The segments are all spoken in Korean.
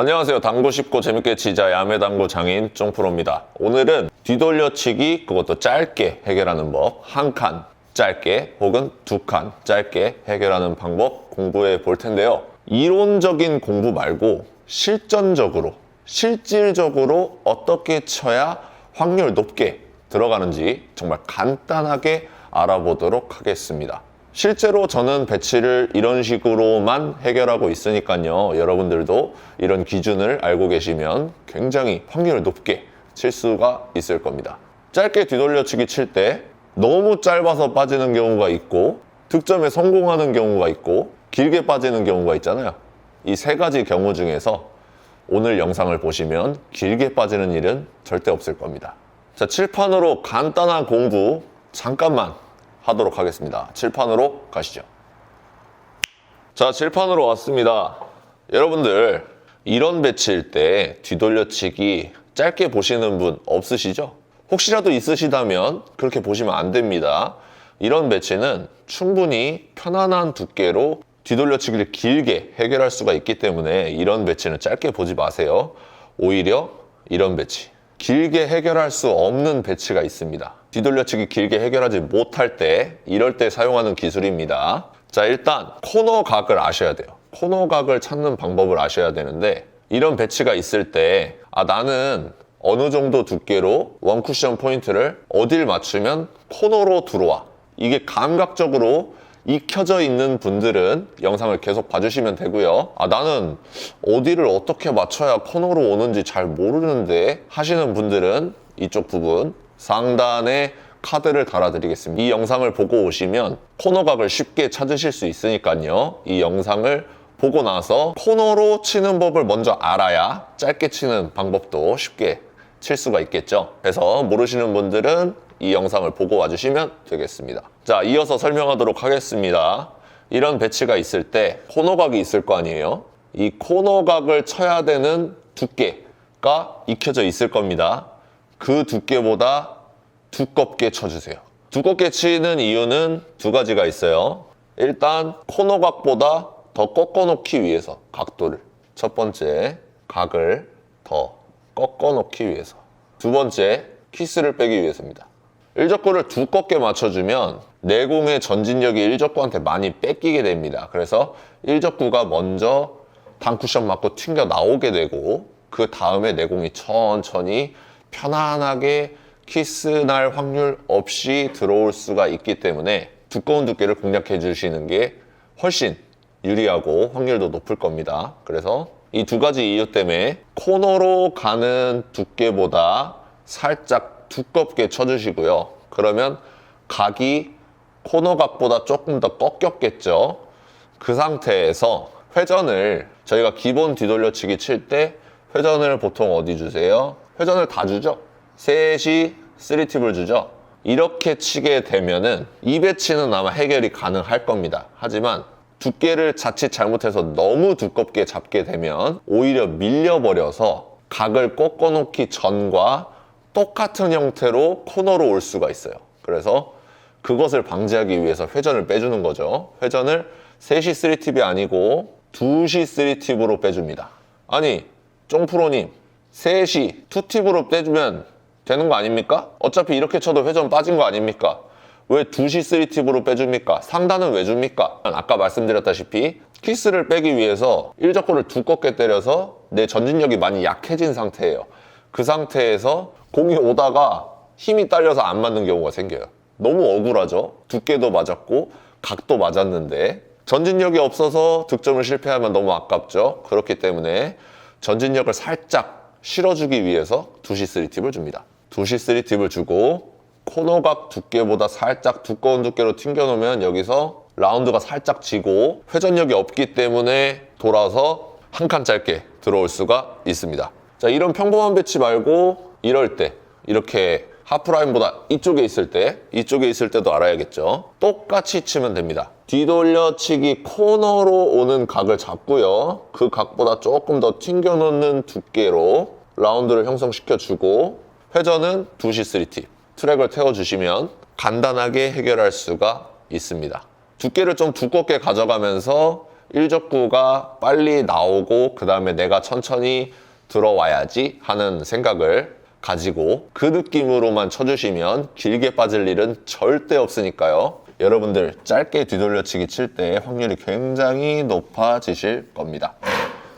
안녕하세요. 당구 쉽고 재밌게 치자 야매당구 장인 쫑프로입니다. 오늘은 뒤돌려치기 그것도 짧게 해결하는 법, 한 칸 짧게 혹은 두 칸 짧게 해결하는 방법 공부해 볼 텐데요. 이론적인 공부 말고 실질적으로 어떻게 쳐야 확률 높게 들어가는지 정말 간단하게 알아보도록 하겠습니다. 실제로 저는 배치를 이런 식으로만 해결하고 있으니까요. 여러분들도 이런 기준을 알고 계시면 굉장히 확률을 높게 칠 수가 있을 겁니다. 짧게 뒤돌려치기 칠 때 너무 짧아서 빠지는 경우가 있고 득점에 성공하는 경우가 있고 길게 빠지는 경우가 있잖아요. 이 세 가지 경우 중에서 오늘 영상을 보시면 길게 빠지는 일은 절대 없을 겁니다. 자, 칠판으로 간단한 공부 잠깐만 하도록 하겠습니다. 칠판으로 가시죠. 자, 칠판으로 왔습니다. 여러분들 이런 배치일 때 뒤돌려치기 짧게 보시는 분 없으시죠? 혹시라도 있으시다면 그렇게 보시면 안 됩니다. 이런 배치는 충분히 편안한 두께로 뒤돌려치기를 길게 해결할 수가 있기 때문에 이런 배치는 짧게 보지 마세요. 오히려 이런 배치, 길게 해결할 수 없는 배치가 있습니다. 뒤돌려치기 길게 해결하지 못할 때, 이럴 때 사용하는 기술입니다. 자, 일단 코너 각을 아셔야 돼요. 코너 각을 찾는 방법을 아셔야 되는데 이런 배치가 있을 때 나는 어느 정도 두께로 원쿠션 포인트를 어딜 맞추면 코너로 들어와. 이게 감각적으로 익혀져 있는 분들은 영상을 계속 봐주시면 되고요. 나는 어디를 어떻게 맞춰야 코너로 오는지 잘 모르는데 하시는 분들은 이쪽 부분 상단에 카드를 달아드리겠습니다. 이 영상을 보고 오시면 코너각을 쉽게 찾으실 수 있으니까요. 이 영상을 보고 나서 코너로 치는 법을 먼저 알아야 짧게 치는 방법도 쉽게 칠 수가 있겠죠. 그래서 모르시는 분들은 이 영상을 보고 와주시면 되겠습니다. 자, 이어서 설명하도록 하겠습니다. 이런 배치가 있을 때 코너각이 있을 거 아니에요. 이 코너각을 쳐야 되는 두께가 익혀져 있을 겁니다. 그 두께보다 두껍게 쳐주세요. 두껍게 치는 이유는 두 가지가 있어요. 일단 코너각보다 더 꺾어놓기 위해서 각도를, 첫 번째 각을 더 꺾어놓기 위해서, 두 번째 키스를 빼기 위해서입니다. 일적구를 두껍게 맞춰주면 내공의 전진력이 일적구한테 많이 뺏기게 됩니다. 그래서 일적구가 먼저 단쿠션 맞고 튕겨 나오게 되고 그 다음에 내공이 천천히 편안하게 키스 날 확률 없이 들어올 수가 있기 때문에 두꺼운 두께를 공략해 주시는 게 훨씬 유리하고 확률도 높을 겁니다. 그래서 이 두 가지 이유 때문에 코너로 가는 두께보다 살짝 두껍게 쳐주시고요. 그러면 각이 코너각보다 조금 더 꺾였겠죠. 그 상태에서 회전을 저희가 기본 뒤돌려치기 칠 때 회전을 보통 어디 주세요? 회전을 다 주죠. 셋이 3팁을 주죠. 이렇게 치게 되면은 이 배치는 아마 해결이 가능할 겁니다. 하지만 두께를 자칫 잘못해서 너무 두껍게 잡게 되면 오히려 밀려버려서 각을 꺾어놓기 전과 똑같은 형태로 코너로 올 수가 있어요. 그래서 그것을 방지하기 위해서 회전을 빼주는 거죠. 회전을 3시 3팁이 아니고 2시 3팁으로 빼줍니다. 아니, 쫑프로님 3시 2팁으로 빼주면 되는 거 아닙니까? 어차피 이렇게 쳐도 회전 빠진 거 아닙니까? 왜 2시 3팁으로 빼줍니까? 상단은 왜 줍니까? 아까 말씀드렸다시피 키스를 빼기 위해서 일적구를 두껍게 때려서 내 전진력이 많이 약해진 상태예요. 그 상태에서 공이 오다가 힘이 딸려서 안 맞는 경우가 생겨요. 너무 억울하죠? 두께도 맞았고 각도 맞았는데 전진력이 없어서 득점을 실패하면 너무 아깝죠? 그렇기 때문에 전진력을 살짝 실어주기 위해서 2시 3팁을 줍니다. 2시 3팁을 주고 코너각 두께보다 살짝 두꺼운 두께로 튕겨놓으면 여기서 라운드가 살짝 지고 회전력이 없기 때문에 돌아서 한 칸 짧게 들어올 수가 있습니다. 자, 이런 평범한 배치 말고 이럴 때 이렇게 하프라인보다 이쪽에 있을 때도 알아야겠죠. 똑같이 치면 됩니다. 뒤돌려치기 코너로 오는 각을 잡고요. 그 각보다 조금 더 튕겨놓는 두께로 라운드를 형성시켜주고 회전은 2시 3팁 트랙을 태워주시면 간단하게 해결할 수가 있습니다. 두께를 좀 두껍게 가져가면서 일적구가 빨리 나오고 그 다음에 내가 천천히 들어와야지 하는 생각을 가지고 그 느낌으로만 쳐주시면 길게 빠질 일은 절대 없으니까요. 여러분들 짧게 뒤돌려치기 칠 때 확률이 굉장히 높아지실 겁니다.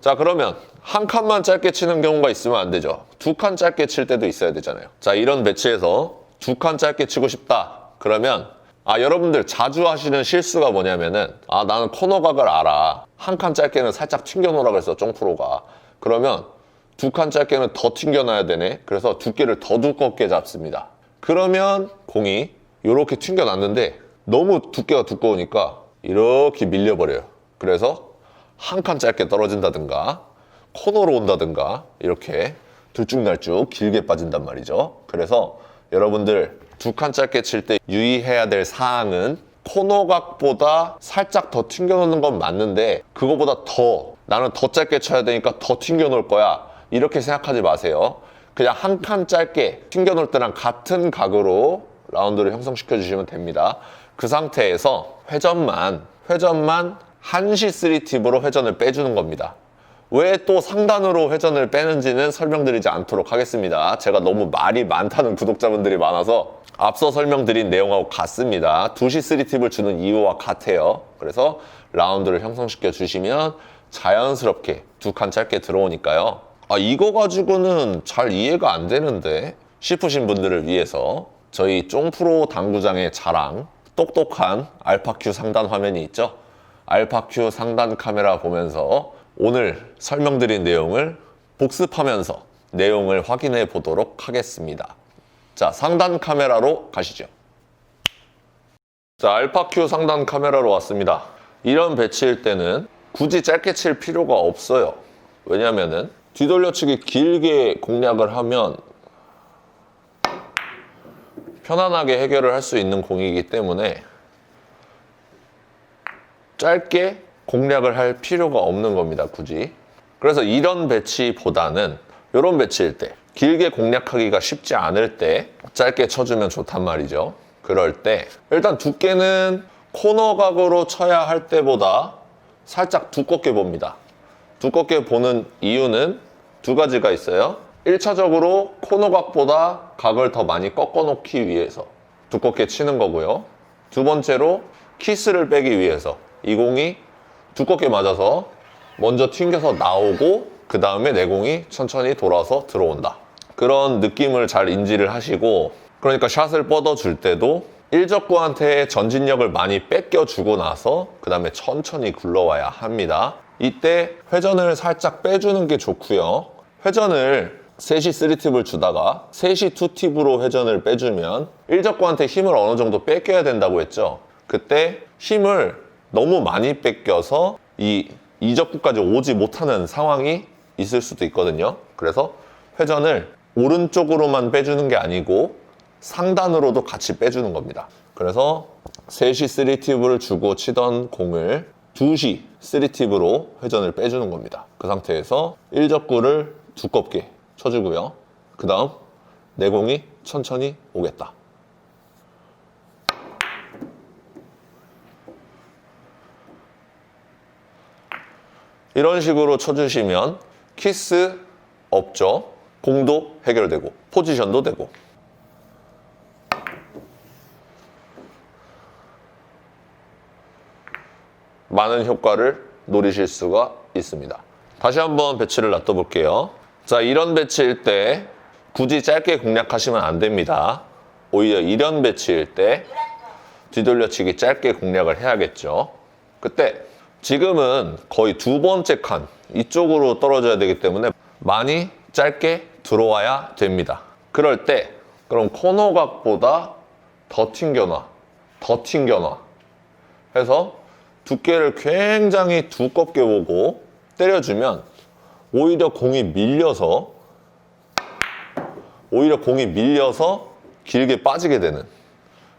자, 그러면 한 칸만 짧게 치는 경우가 있으면 안 되죠. 두 칸 짧게 칠 때도 있어야 되잖아요. 자, 이런 배치에서 두 칸 짧게 치고 싶다. 그러면 여러분들 자주 하시는 실수가 뭐냐면은 나는 코너각을 알아. 한 칸 짧게는 살짝 튕겨놓으라 그랬어, 쫑프로가. 그러면 두 칸 짧게는 더 튕겨놔야 되네. 그래서 두께를 더 두껍게 잡습니다. 그러면 공이 이렇게 튕겨놨는데 너무 두께가 두꺼우니까 이렇게 밀려버려요. 그래서 한 칸 짧게 떨어진다든가 코너로 온다든가 이렇게 들쭉날쭉 길게 빠진단 말이죠. 그래서 여러분들 두 칸 짧게 칠 때 유의해야 될 사항은 코너각보다 살짝 더 튕겨놓는 건 맞는데 그거보다 나는 더 짧게 쳐야 되니까 더 튕겨놓을 거야. 이렇게 생각하지 마세요. 그냥 한 칸 짧게 튕겨놓을 때랑 같은 각으로 라운드를 형성시켜 주시면 됩니다. 그 상태에서 회전만 한시 3팁으로 회전을 빼주는 겁니다. 왜 또 상단으로 회전을 빼는지는 설명드리지 않도록 하겠습니다. 제가 너무 말이 많다는 구독자분들이 많아서 앞서 설명드린 내용하고 같습니다. 2시 3팁을 주는 이유와 같아요. 그래서 라운드를 형성시켜 주시면 자연스럽게 두 칸 짧게 들어오니까요. 이거 가지고는 잘 이해가 안 되는데 싶으신 분들을 위해서 저희 쫑프로 당구장의 자랑 똑똑한 알파큐 상단 화면이 있죠. 알파큐 상단 카메라 보면서 오늘 설명드린 내용을 복습하면서 내용을 확인해 보도록 하겠습니다. 자, 상단 카메라로 가시죠. 자, 알파큐 상단 카메라로 왔습니다. 이런 배치일 때는 굳이 짧게 칠 필요가 없어요. 왜냐면은 뒤돌려치기 길게 공략을 하면 편안하게 해결을 할 수 있는 공이기 때문에 짧게 공략을 할 필요가 없는 겁니다, 굳이. 그래서 이런 배치보다는 이런 배치일 때 길게 공략하기가 쉽지 않을 때 짧게 쳐주면 좋단 말이죠. 그럴 때 일단 두께는 코너각으로 쳐야 할 때보다 살짝 두껍게 봅니다. 두껍게 보는 이유는 두 가지가 있어요. 1차적으로 코너각보다 각을 더 많이 꺾어 놓기 위해서 두껍게 치는 거고요. 두 번째로 키스를 빼기 위해서 이 공이 두껍게 맞아서 먼저 튕겨서 나오고 그 다음에 내 공이 천천히 돌아서 들어온다. 그런 느낌을 잘 인지를 하시고, 그러니까 샷을 뻗어줄 때도 일적구한테 전진력을 많이 뺏겨주고 나서 그 다음에 천천히 굴러와야 합니다. 이때 회전을 살짝 빼주는 게 좋고요. 회전을 3시 3팁을 주다가 3시 2팁으로 회전을 빼주면 일적구한테 힘을 어느 정도 뺏겨야 된다고 했죠. 그때 힘을 너무 많이 뺏겨서 이적구까지 오지 못하는 상황이 있을 수도 있거든요. 그래서 회전을 오른쪽으로만 빼주는 게 아니고 상단으로도 같이 빼주는 겁니다. 그래서 3시 3팁을 주고 치던 공을 2시 3팁으로 회전을 빼주는 겁니다. 그 상태에서 일적구를 두껍게 쳐주고요. 그 다음 내 공이 천천히 오겠다. 이런 식으로 쳐주시면 키스 없죠. 공도 해결되고 포지션도 되고. 많은 효과를 노리실 수가 있습니다. 다시 한번 배치를 놔둬 볼게요. 자, 이런 배치일 때 굳이 짧게 공략하시면 안 됩니다. 오히려 이런 배치일 때 뒤돌려치기 짧게 공략을 해야겠죠. 그때 지금은 거의 두 번째 칸 이쪽으로 떨어져야 되기 때문에 많이 짧게 들어와야 됩니다. 그럴 때 그럼 코너각보다 더 튕겨놔 해서 두께를 굉장히 두껍게 보고 때려주면 오히려 공이 밀려서 길게 빠지게 되는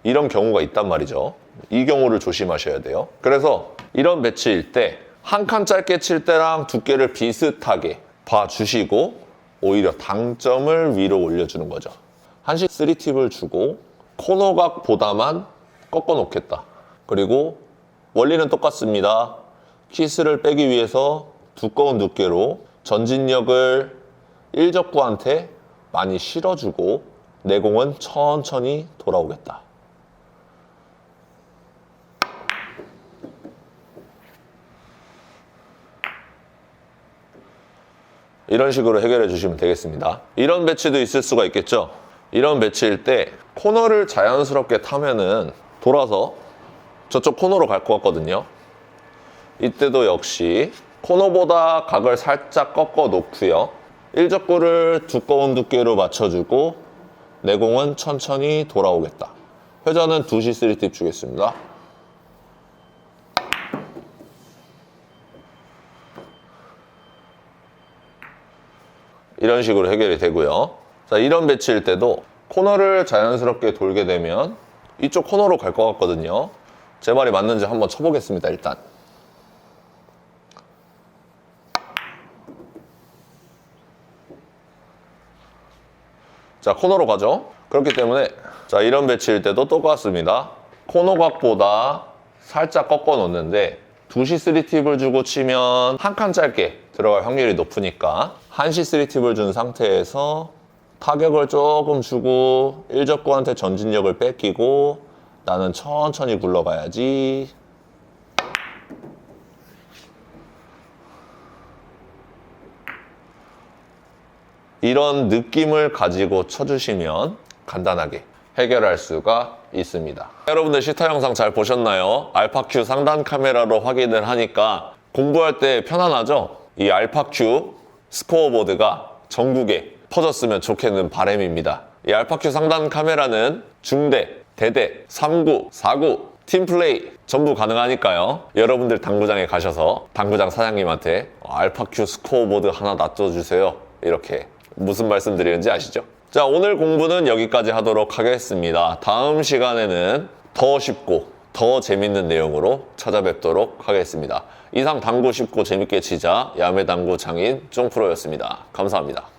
이런 경우가 있단 말이죠. 이 경우를 조심하셔야 돼요. 그래서 이런 배치일 때 한 칸 짧게 칠 때랑 두께를 비슷하게 봐주시고 오히려 당점을 위로 올려주는 거죠. 한시 3팁을 주고 코너각보다만 꺾어 놓겠다. 그리고 원리는 똑같습니다. 키스를 빼기 위해서 두꺼운 두께로 전진력을 1적구한테 많이 실어주고 내 공은 천천히 돌아오겠다. 이런 식으로 해결해 주시면 되겠습니다. 이런 배치도 있을 수가 있겠죠. 이런 배치일 때 코너를 자연스럽게 타면은 돌아서 저쪽 코너로 갈 것 같거든요. 이때도 역시 코너보다 각을 살짝 꺾어 놓고요. 1적구를 두꺼운 두께로 맞춰주고 내 공은 천천히 돌아오겠다. 회전은 2시 3팁 주겠습니다. 이런 식으로 해결이 되고요. 자, 이런 배치일 때도 코너를 자연스럽게 돌게 되면 이쪽 코너로 갈 것 같거든요. 제 말이 맞는지 한번 쳐보겠습니다. 일단 자, 코너로 가죠. 그렇기 때문에 자, 이런 배치일 때도 똑같습니다. 코너 각보다 살짝 꺾어 놓는데 2시 3팁을 주고 치면 한 칸 짧게 들어갈 확률이 높으니까 1시 3팁을 준 상태에서 타격을 조금 주고 1적구한테 전진력을 뺏기고 나는 천천히 굴러가야지. 이런 느낌을 가지고 쳐주시면 간단하게 해결할 수가 있습니다. 여러분들 시타 영상 잘 보셨나요? 알파큐 상단 카메라로 확인을 하니까 공부할 때 편안하죠? 이 알파큐 스코어보드가 전국에 퍼졌으면 좋겠는 바람입니다. 이 알파큐 상단 카메라는 중대, 대대, 3구, 4구, 팀플레이 전부 가능하니까요. 여러분들 당구장에 가셔서 당구장 사장님한테 알파큐 스코어보드 하나 놔둬주세요. 이렇게 무슨 말씀 드리는지 아시죠? 자, 오늘 공부는 여기까지 하도록 하겠습니다. 다음 시간에는 더 쉽고 더 재밌는 내용으로 찾아뵙도록 하겠습니다. 이상 당구 쉽고 재밌게 치자 야매당구 장인 쫑프로였습니다. 감사합니다.